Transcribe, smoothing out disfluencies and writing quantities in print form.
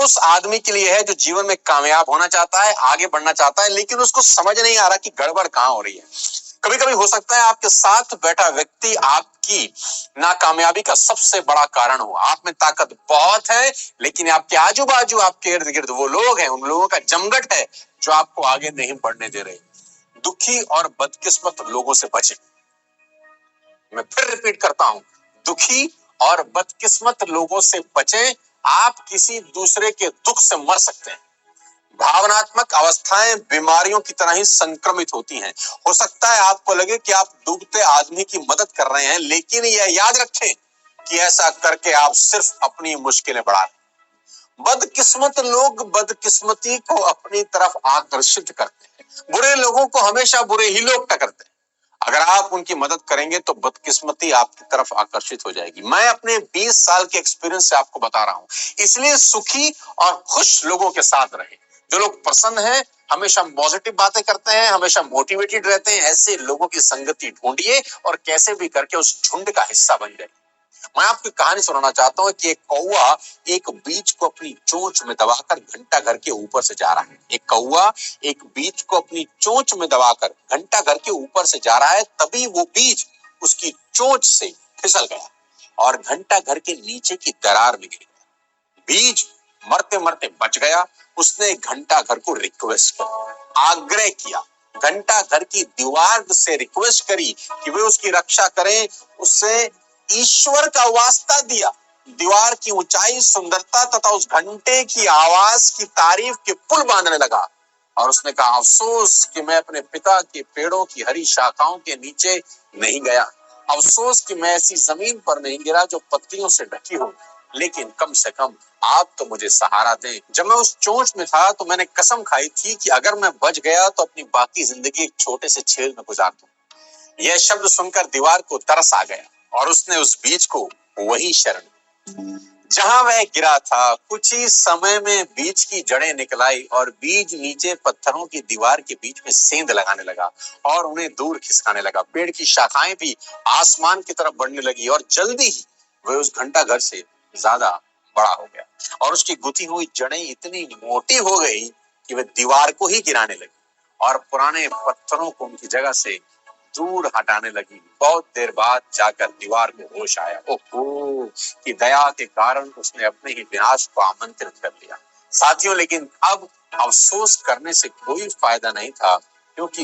उस आदमी के लिए है जो जीवन में कामयाब होना चाहता है, आगे बढ़ना चाहता है, लेकिन उसको समझ नहीं आ रहा कि गड़बड़ कहां हो रही है। कभी कभी हो सकता है आपके साथ बैठा व्यक्ति आपकी नाकामयाबी का सबसे बड़ा कारण हो। आप में ताकत बहुत है, लेकिन आपके आजू बाजू, आपके इर्द गिर्द वो लोग हैं, उन लोगों का जमघट है जो आपको आगे नहीं बढ़ने दे रहे। दुखी और बदकिस्मत लोगों से बचें। मैं फिर रिपीट करता हूं, दुखी और बदकिस्मत लोगों से बचें। आप किसी दूसरे के दुख से मर सकते हैं। भावनात्मक अवस्थाएं बीमारियों की तरह ही संक्रमित होती हैं। हो सकता है आपको लगे कि आप डूबते आदमी की मदद कर रहे हैं, लेकिन यह याद रखें कि ऐसा करके आप सिर्फ अपनी मुश्किलें बढ़ा रहे हैं। बदकिस्मत लोग बदकिस्मती को अपनी तरफ आकर्षित करते हैं। बुरे लोगों को हमेशा बुरे ही लोग टकरते हैं। अगर आप उनकी मदद करेंगे तो बदकिस्मती आपकी तरफ आकर्षित हो जाएगी। मैं अपने 20 साल के एक्सपीरियंस से आपको बता रहा हूं। इसलिए सुखी और खुश लोगों के साथ रहें। जो लोग प्रसन्न हैं, हमेशा पॉजिटिव बातें करते हैं, हमेशा मोटिवेटेड रहते हैं, ऐसे लोगों की संगति ढूंढिए और कैसे भी करके उस झुंड का हिस्सा बन जाइए। मैं आपकी कहानी सुनाना चाहता हूं कि एक कौवा एक बीज को अपनी चोंच में दबाकर घंटा घर के ऊपर से जा रहा है। एक कौवा एक बीज को अपनी चोंच में दबाकर घंटा घर के ऊपर से जा रहा है। तभी वो बीज उसकी चोंच से फिसल गया और घंटा घर के नीचे की दरार में गिर गया। बीज मरते मरते बच गया। उसने घंटा घर को रिक्वेस्ट किया, आग्रह किया, घंटा घर की दीवार से रिक्वेस्ट करी कि वे उसकी रक्षा करें। उससे ईश्वर का वास्ता दिया। दीवार की ऊंचाई, सुंदरता तथा उस घंटे की आवाज की तारीफ के पुल बांधने लगा और उसने कहा, अफसोस कि मैं अपने पिता के पेड़ों की हरी शाखाओं के नीचे नहीं गया। अफसोस कि मैं ऐसी जमीन पर नहीं गिरा जो पत्तियों से ढकी हो, लेकिन कम से कम आप तो मुझे सहारा दें। जब मैं उस चोंच में था तो मैंने कसम खाई थी कि अगर मैं बच गया तो अपनी बाकी जिंदगी एक छोटे से छेद में गुजार दूं। यह शब्द सुनकर दीवार को तरस आ गया और उसने उस बीज को वही शरण जहां वह गिरा था, कुछ ही समय में बीज की जड़ें निकल आई और बीज नीचे पत्थरों की दीवार के बीच में सेंध लगाने लगा और उन्हें दूर खिसकाने लगा। पेड़ की शाखाएं भी आसमान की तरफ बढ़ने लगी और जल्दी ही वह उस घंटा घर से ज्यादा बड़ा हो गया और उसकी गुथी हुई जड़ें इतनी मोटी हो गई कि वह दीवार को ही गिराने लगी और पुराने पत्थरों को उनकी जगह से दूर हटाने लगी। बहुत देर बाद जाकर दीवार को होश आया। ओहो, कि दया के कारण उसने अपने ही विनाश को आमंत्रित कर लिया। साथियों, लेकिन अब अफसोस करने से कोई फायदा नहीं था, क्योंकि